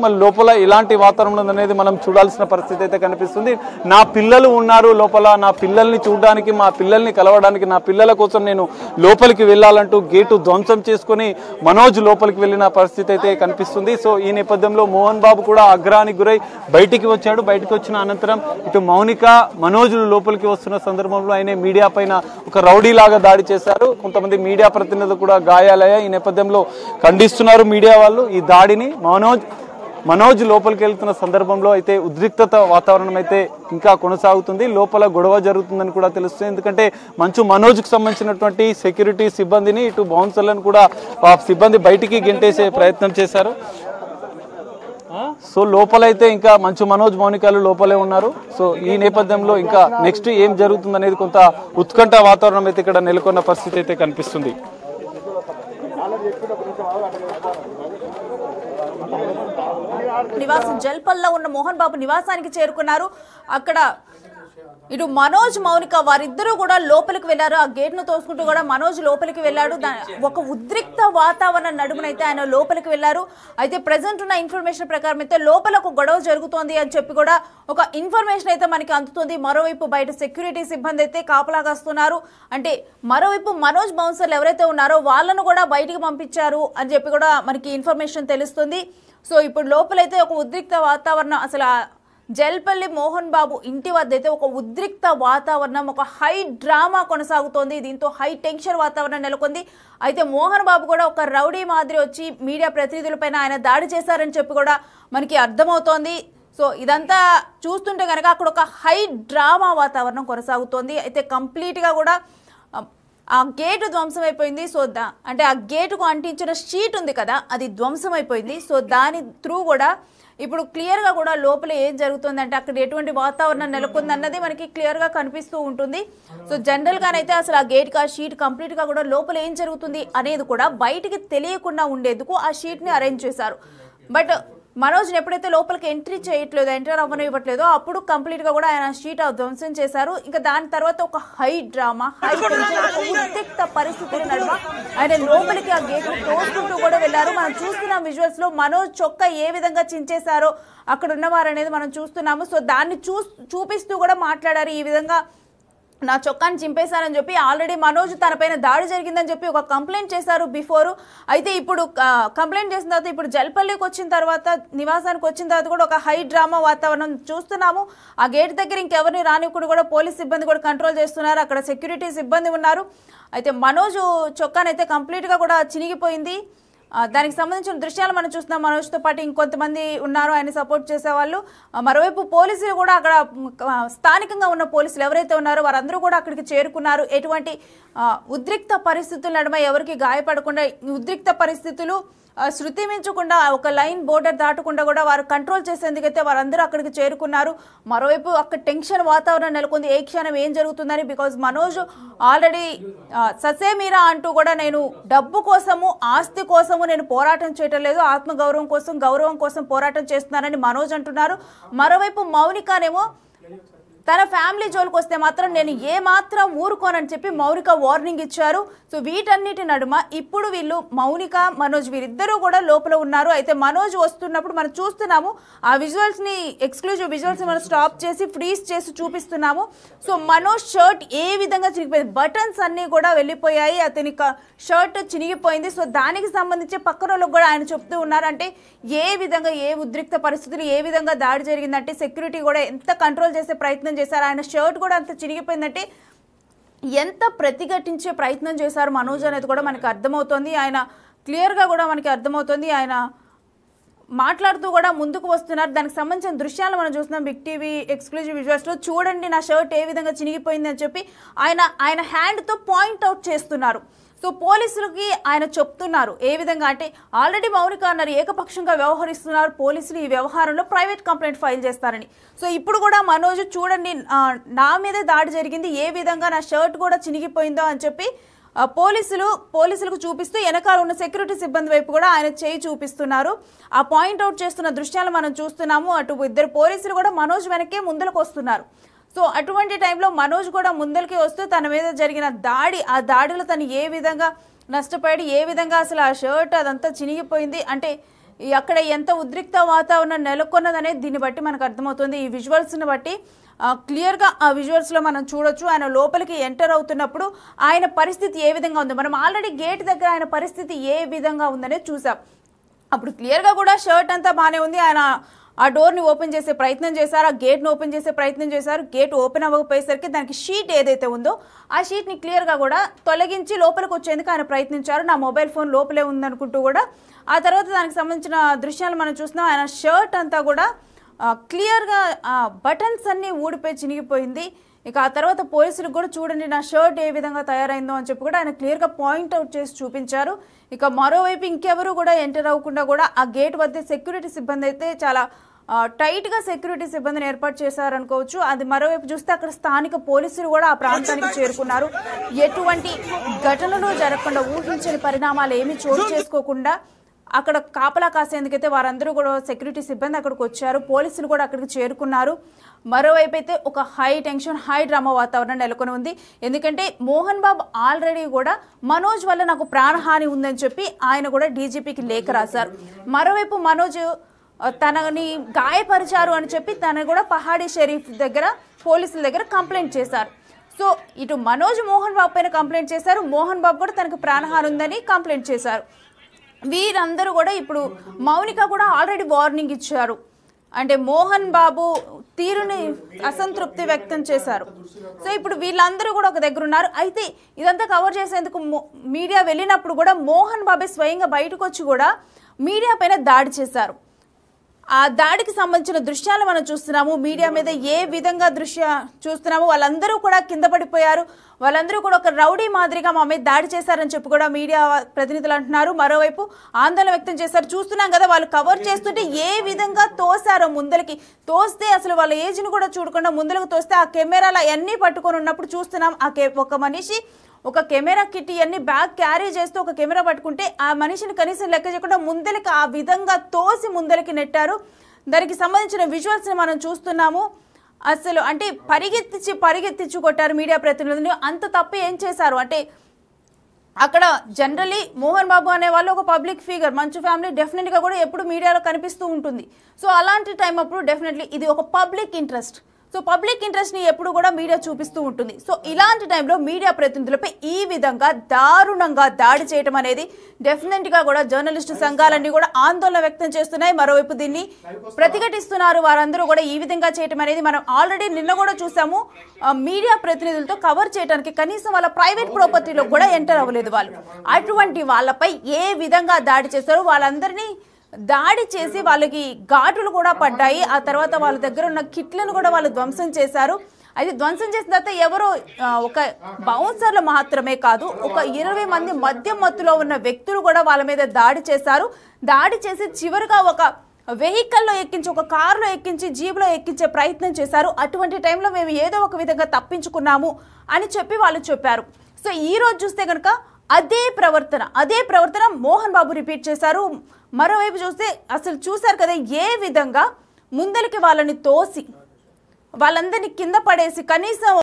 మళ్ళీ లోపల ఇలాంటి వాతావరణం అనేది మనం చూడాల్సిన పరిస్థితి అయితే కనిపిస్తుంది. నా పిల్లలు ఉన్నారు లోపల, నా పిల్లల్ని చూడడానికి, మా పిల్లల్ని కలవడానికి, నా పిల్లల కోసం నేను లోపలికి వెళ్ళాలంటూ గేటు ధ్వంసం చేసుకుని మనోజ్ లోపలికి వెళ్ళిన పరిస్థితి అయితే కనిపిస్తుంది. సో ఈ నేపథ్యంలో మోహన్ బాబు కూడా ఆగ్రహానికి గురై బయటికి వచ్చాడు. బయటికి వచ్చిన అనంతరం ఇటు మౌనిక, మనోజ్ లోపలికి వస్తున్న సందర్భంలో ఆయన మీడియా పైన ఒక రౌడీ లాగా దాడి చేశారు. కొంతమంది మీడియా ప్రతినిధులు కూడా గాయాలయ్యాయి. ఈ నేపథ్యంలో ఖండిస్తున్నారు మీడియా వాళ్ళు ఈ దాడిని. మనోజ్ లోపలికి వెళ్తున్న సందర్భంలో అయితే ఉద్రిక్తత వాతావరణం అయితే ఇంకా కొనసాగుతుంది. లోపల గొడవ జరుగుతుందని కూడా తెలుస్తుంది. ఎందుకంటే మనోజ్కి సంబంధించినటువంటి సెక్యూరిటీ సిబ్బందిని, ఇటు బౌన్సర్లను కూడా సిబ్బంది బయటికి గెంటేసే ప్రయత్నం చేశారు. సో లోపలైతే ఇంకా మనోజ్, మౌనికలు లోపలే ఉన్నారు. సో ఈ నేపథ్యంలో ఇంకా నెక్స్ట్ ఏం జరుగుతుంది అనేది కొంత ఉత్కంఠ వాతావరణం అయితే ఇక్కడ నెలకొన్న పరిస్థితి అయితే కనిపిస్తుంది. నివాసం జల్పల్లో ఉన్న మోహన్ బాబు నివాసానికి చేరుకున్నారు. అక్కడ ఇటు మనోజ్, మౌనిక వారిద్దరూ కూడా లోపలికి వెళ్లారు. ఆ గేట్ ను తోసుకుంటూ కూడా మనోజ్ లోపలికి వెళ్ళాడు. ఒక ఉద్రిక్త వాతావరణం నడుమునైతే ఆయన లోపలికి వెళ్లారు. అయితే ప్రెసెంట్ ఉన్న ఇన్ఫర్మేషన్ ప్రకారం అయితే లోపల ఒక గొడవ జరుగుతోంది అని చెప్పి కూడా ఒక ఇన్ఫర్మేషన్ అయితే మనకి అందుతుంది. మరోవైపు బయట సెక్యూరిటీ సిబ్బంది అయితే కాపలాగాస్తున్నారు. అంటే మరోవైపు మనోజ్ బౌన్సర్లు ఎవరైతే ఉన్నారో వాళ్ళను కూడా బయటికి పంపించారు అని చెప్పి కూడా మనకి ఇన్ఫర్మేషన్ తెలుస్తుంది. సో ఇప్పుడు లోపలైతే ఒక ఉద్రిక్త వాతావరణం, అసలు జల్పల్లి మోహన్ బాబు ఇంటి వద్ద అయితే ఒక ఉద్రిక్త వాతావరణం, ఒక హై డ్రామా కొనసాగుతోంది. దీంతో హై టెన్షన్ వాతావరణం నెలకొంది. అయితే మోహన్ బాబు కూడా ఒక రౌడీ మాదిరి వచ్చి మీడియా ప్రతినిధులపైన ఆయన దాడి చేశారని చెప్పి కూడా మనకి అర్థమవుతోంది. సో ఇదంతా చూస్తుంటే కనుక అక్కడ ఒక హై డ్రామా వాతావరణం కొనసాగుతోంది. అయితే కంప్లీట్గా కూడా ఆ గేటు ధ్వంసం అయిపోయింది. సో అంటే ఆ గేటుకు అంటించిన షీట్ ఉంది కదా, అది ధ్వంసం అయిపోయింది. సో దాని త్రూ కూడా ఇప్పుడు క్లియర్గా కూడా లోపల ఏం జరుగుతుంది అంటే అక్కడ ఎటువంటి వాతావరణం నెలకొంది అన్నది మనకి క్లియర్గా కనిపిస్తూ ఉంటుంది. సో జనరల్గానైతే అసలు ఆ గేట్కి ఆ షీట్ కంప్లీట్గా కూడా లోపల ఏం జరుగుతుంది అనేది కూడా బయటికి తెలియకుండా ఉండేందుకు ఆ షీట్ని అరేంజ్ చేశారు. బట్ మనోజ్ని ఎప్పుడైతే లోపలికి ఎంటర్ అవ్వనివ్వట్లేదో అప్పుడు కంప్లీట్గా కూడా ఆయన షీట్ ధ్వంసం చేశారు. ఇంకా దాని తర్వాత ఒక హై డ్రామా, హై టెన్షన్, ఒక ఉద్రిక్త పరిస్థితుల నడుమ ఆయన లోపలికి ఆ గేట్ తోసుకుంటూ కూడా వెళ్లారు. మనం చూస్తున్న విజువల్స్ లో మనోజ్ చొక్కా ఏ విధంగా చించేశారో అక్కడ ఉన్నవారు అనేది మనం చూస్తున్నాము. సో దాన్ని చూపిస్తూ కూడా మాట్లాడారు. ఈ విధంగా నా చొక్కాని చింపేశారని చెప్పి ఆల్రెడీ మనోజ్ తనపైన దాడి జరిగిందని చెప్పి ఒక కంప్లైంట్ చేశారు బిఫోర్. అయితే ఇప్పుడు కంప్లైంట్ చేసిన తర్వాత ఇప్పుడు జల్పల్లికి వచ్చిన తర్వాత, నివాసానికి వచ్చిన తర్వాత కూడా ఒక హై డ్రామా వాతావరణం చూస్తున్నాము. ఆ గేట్ దగ్గర ఇంకెవరిని రానివ్వకుండా కూడా పోలీస్ సిబ్బంది కూడా కంట్రోల్ చేస్తున్నారు. అక్కడ సెక్యూరిటీ సిబ్బంది ఉన్నారు. అయితే మనోజ్ చొక్కానైతే కంప్లీట్గా కూడా చినిగిపోయింది. దానికి సంబంధించిన దృశ్యాలు మనం చూస్తున్నాం. మనోజ్తో పాటు ఇంకొంతమంది ఉన్నారు ఆయన సపోర్ట్ చేసేవాళ్ళు. మరోవైపు పోలీసులు కూడా అక్కడ స్థానికంగా ఉన్న పోలీసులు ఎవరైతే ఉన్నారో వారందరూ కూడా అక్కడికి చేరుకున్నారు. ఎటువంటి ఉద్రిక్త పరిస్థితుల నడుమ ఎవరికి గాయపడకుండా, ఉద్రిక్త పరిస్థితులు శృతి మించకుండా, ఒక లైన్ బోర్డర్ దాటకుండా కూడా వారు కంట్రోల్ చేసేందుకైతే వారందరూ అక్కడికి చేరుకున్నారు. మరోవైపు అక్కడ టెన్షన్ వాతావరణం నెలకొంది. ఏ క్షణం ఏం జరుగుతుందని. బికాజ్ మనోజ్ ఆల్రెడీ ససేమీరా అంటూ కూడా నేను డబ్బు కోసము, ఆస్తి కోసము నేను పోరాటం చేయటం లేదు, ఆత్మగౌరవం కోసం, గౌరవం కోసం పోరాటం చేస్తున్నానని మనోజ్ అంటున్నారు. మరోవైపు మౌనికనేమో తన ఫ్యామిలీ జోలికి వస్తే మాత్రం నేను ఏ మాత్రం ఊరుకోనని చెప్పి మౌనిక వార్నింగ్ ఇచ్చారు. సో వీటన్నిటి నడుమ ఇప్పుడు వీళ్ళు మౌనిక, మనోజ్ వీరిద్దరూ కూడా లోపల ఉన్నారు. అయితే మనోజ్ వస్తున్నప్పుడు మనం చూస్తున్నాము. ఆ విజువల్స్ని, ఎక్స్క్లూజివ్ విజువల్స్ని మనం స్టాప్ చేసి ఫ్రీజ్ చేసి చూపిస్తున్నాము. సో మనోజ్ షర్ట్ ఏ విధంగా చినిగిపోయింది, బటన్స్ అన్నీ కూడా వెళ్ళిపోయాయి, అతని షర్ట్ చినిగిపోయింది. సో దానికి సంబంధించి పక్కన వాళ్ళకి కూడా ఆయన చెప్తూ ఉన్నారు. అంటే ఏ విధంగా, ఏ ఉద్రిక్త పరిస్థితులు, ఏ విధంగా దాడి జరిగిందంటే సెక్యూరిటీ కూడా ఎంత కంట్రోల్ చేసే ప్రయత్నం చేశారు, ఆయన షర్ట్ కూడా అంత చినిగిపోయిందంటే ఎంత ప్రతిఘటించే ప్రయత్నం చేశారు మనోజ్ అనేది కూడా మనకి అర్థమవుతుంది. ఆయన క్లియర్గా కూడా మనకి అర్థమవుతుంది. ఆయన మాట్లాడుతూ కూడా ముందుకు వస్తున్నారు. దానికి సంబంధించిన దృశ్యాలు మనం చూస్తున్నాం బిగ్ టీవీ ఎక్స్క్లూజివ్ విజువల్స్లో. చూడండి నా షర్ట్ ఏ విధంగా చినిగిపోయింది అని చెప్పి ఆయన హ్యాండ్తో పాయింట్ అవుట్ చేస్తున్నారు. సో పోలీసులకి ఆయన చెప్తున్నారు ఏ విధంగా అంటే, ఆల్రెడీ మౌనిక అన్నారు ఏకపక్షంగా వ్యవహరిస్తున్నారు పోలీసులు, ఈ వ్యవహారంలో ప్రైవేట్ కంప్లైంట్ ఫైల్ చేస్తారని. సో ఇప్పుడు కూడా మనోజ్ చూడండి నా మీదే దాడి జరిగింది, ఏ విధంగా నా షర్ట్ కూడా చినిగిపోయిందో అని చెప్పి పోలీసులకు చూపిస్తూ వెనకాల ఉన్న సెక్యూరిటీ సిబ్బంది వైపు కూడా ఆయన చేయి చూపిస్తున్నారు. ఆ పాయింట్ అవుట్ చేస్తున్న దృశ్యాలు మనం చూస్తున్నాము. అటు ఇద్దరు పోలీసులు కూడా మనోజ్ వెనకే ముందులకు వస్తున్నారు. సో అటువంటి టైంలో మనోజ్ కూడా ముందరికి వస్తూ తన మీద జరిగిన ఆ దాడిలో తను ఏ విధంగా నష్టపోయాడు, ఏ విధంగా అసలు ఆ షర్ట్ అదంతా చినిగిపోయింది అంటే అక్కడ ఎంత ఉద్రిక్త వాతావరణం నెలకొన్నదనేది దీన్ని బట్టి మనకు అర్థమవుతుంది. ఈ విజువల్స్ని బట్టి క్లియర్గా ఆ విజువల్స్లో మనం చూడొచ్చు. ఆయన లోపలికి ఎంటర్ అవుతున్నప్పుడు ఆయన పరిస్థితి ఏ విధంగా ఉందో, మనం ఆల్రెడీ గేట్ దగ్గర ఆయన పరిస్థితి ఏ విధంగా ఉందనేది చూసాం. అప్పుడు క్లియర్గా కూడా షర్ట్ అంతా బాగానే ఉంది. ఆయన ఆ డోర్ని ఓపెన్ చేసే ప్రయత్నం చేశారు, ఆ గేట్ని ఓపెన్ చేసే ప్రయత్నం చేశారు. గేట్ ఓపెన్ అవ్వకపోయేసరికి దానికి షీట్ ఏదైతే ఉందో ఆ షీట్ని క్లియర్గా కూడా తొలగించి లోపలికి వచ్చేందుకు ఆయన ప్రయత్నించారు. నా మొబైల్ ఫోన్ లోపలే ఉందనుకుంటూ కూడా ఆ తర్వాత దానికి సంబంధించిన దృశ్యాలు మనం చూస్తున్నాం. ఆయన షర్ట్ అంతా కూడా క్లియర్గా బటన్స్ అన్నీ ఊడిపోయి చినిగిపోయింది. ఇక ఆ తర్వాత పోలీసులకు కూడా చూడండి నా షర్ట్ ఏ విధంగా తయారైందో అని చెప్పి కూడా ఆయన క్లియర్గా పాయింట్అవుట్ చేసి చూపించారు. ఇక మరోవైపు ఇంకెవరు కూడా ఎంటర్ అవ్వకుండా కూడా ఆ గేట్ వద్ద సెక్యూరిటీ సిబ్బంది అయితే చాలా టైట్గా సెక్యూరిటీ సిబ్బందిని ఏర్పాటు చేశారనుకోవచ్చు. అది మరోవైపు చూస్తే అక్కడ స్థానిక పోలీసులు కూడా ఆ ప్రాంతానికి చేరుకున్నారు. ఎటువంటి ఘటనలు జరగకుండా, ఊహించని పరిణామాలు ఏమీ చోటు చేసుకోకుండా అక్కడ కాపలా కాసేందుకైతే వారందరూ కూడా సెక్యూరిటీ సిబ్బంది అక్కడికి వచ్చారు. పోలీసులు కూడా అక్కడికి చేరుకున్నారు. మరోవైపు అయితే ఒక హై టెన్షన్, హై డ్రామా వాతావరణం నెలకొని ఉంది. ఎందుకంటే మోహన్ బాబు ఆల్రెడీ కూడా మనోజ్ వల్ల నాకు ప్రాణహాని ఉందని చెప్పి ఆయన కూడా డీజీపీకి లేఖ రాశారు. మరోవైపు మనోజ్ తనని గాయపరిచారు అని చెప్పి తను కూడా పహాడీ షరీఫ్ దగ్గర పోలీసుల దగ్గర కంప్లైంట్ చేశారు. సో ఇటు మనోజ్ మోహన్ బాబు పైన కంప్లైంట్ చేశారు, మోహన్ బాబు కూడా తనకు ప్రాణహాని ఉందని కంప్లైంట్ చేశారు. వీరందరూ కూడా ఇప్పుడు మౌనిక కూడా ఆల్రెడీ వార్నింగ్ ఇచ్చారు. అంటే మోహన్ బాబు తీరుని అసంతృప్తి వ్యక్తం చేశారు. సో ఇప్పుడు వీళ్ళందరూ కూడా ఒక దగ్గర ఉన్నారు. అయితే ఇదంతా కవర్ చేసేందుకు మీడియా వెళ్ళినప్పుడు కూడా మోహన్ బాబే స్వయంగా బయటకు వచ్చి కూడా మీడియా పైన దాడి చేశారు. ఆ దాడికి సంబంధించిన దృశ్యాలు మనం చూస్తున్నాము. మీడియా మీద ఏ విధంగా చూస్తున్నాము, వాళ్ళందరూ కూడా కింద పడిపోయారు. వాళ్ళందరూ కూడా ఒక రౌడీ మాదిరిగా మా మీద దాడి చేశారని చెప్పి కూడా మీడియా ప్రతినిధులు అంటున్నారు. మరోవైపు ఆందోళన వ్యక్తం చేశారు. చూస్తున్నాం కదా వాళ్ళు కవర్ చేస్తుంటే ఏ విధంగా తోసారో, ముందరికి తోస్తే అసలు వాళ్ళ ఏజ్ని కూడా చూడకుండా ముందరకు తోస్తే ఆ కెమెరాలు అన్నీ పట్టుకొని ఉన్నప్పుడు చూస్తున్నాం. ఒక మనిషి ఒక కెమెరా కిట్ అన్ని బ్యాగ్ క్యారీ చేస్తూ ఒక కెమెరా పట్టుకుంటే ఆ మనిషిని కనీసం లెక్క చేయకుండా ముందరికి ఆ విధంగా తోసి ముందరికి నెట్టారు. దానికి సంబంధించిన విజువల్స్ని మనం చూస్తున్నాము. అసలు అంటే పరిగెత్తించి కొట్టారు మీడియా ప్రతినిధులు. అంత తప్పు ఏం చేశారు అంటే అక్కడ జనరలీ మోహన్ బాబు అనే వాళ్ళు ఒక పబ్లిక్ ఫిగర్, మంచు ఫ్యామిలీ డెఫినెట్గా కూడా ఎప్పుడు మీడియాలో కనిపిస్తూ ఉంటుంది. సో అలాంటి టైం అప్పుడు డెఫినెట్లీ ఇది ఒక పబ్లిక్ ఇంట్రెస్ట్. సో పబ్లిక్ ఇంట్రెస్ట్ని ఎప్పుడు కూడా మీడియా చూపిస్తూ ఉంటుంది. సో ఇలాంటి టైంలో మీడియా ప్రతినిధులపై ఈ విధంగా దారుణంగా దాడి చేయడం అనేది డెఫినెట్గా కూడా జర్నలిస్టు సంఘాలన్నీ కూడా ఆందోళన వ్యక్తం చేస్తున్నాయి. మరోవైపు దీన్ని ప్రతిఘటిస్తున్నారు. వారందరూ కూడా ఈ విధంగా చేయడం అనేది మనం ఆల్రెడీ నిన్న కూడా చూసాము. మీడియా ప్రతినిధులతో కవర్ చేయడానికి కనీసం వాళ్ళ ప్రైవేట్ ప్రాపర్టీలో కూడా ఎంటర్ అవ్వలేదు వాళ్ళు. అటువంటి వాళ్ళపై ఏ విధంగా దాడి చేస్తారో వాళ్ళందరినీ దాడి చేసి వాళ్ళకి ఘాటులు కూడా పడ్డాయి. ఆ తర్వాత వాళ్ళ దగ్గర ఉన్న కిట్లను కూడా వాళ్ళు ధ్వంసం చేశారు. అయితే ధ్వంసం చేసిన తర్వాత ఎవరో ఒక బౌన్సర్లు మాత్రమే కాదు, ఒక 20 మంది మద్యం మత్తులో ఉన్న వ్యక్తులు కూడా వాళ్ళ మీద దాడి చేశారు. దాడి చేసి చివరిగా ఒక వెహికల్లో ఎక్కించి, ఒక కారులో ఎక్కించి, జీబులో ఎక్కించే ప్రయత్నం చేశారు. అటువంటి టైంలో మేము ఏదో ఒక విధంగా తప్పించుకున్నాము అని చెప్పి వాళ్ళు చెప్పారు. సో ఈ రోజు చూస్తే కనుక అదే ప్రవర్తన మోహన్ బాబు రిపీట్ చేశారు. మరోవైపు చూస్తే అసలు చూశారు కదా ఏ విధంగా ముందరికి వాళ్ళని తోసి వాళ్ళందరినీ కింద పడేసి కనీసం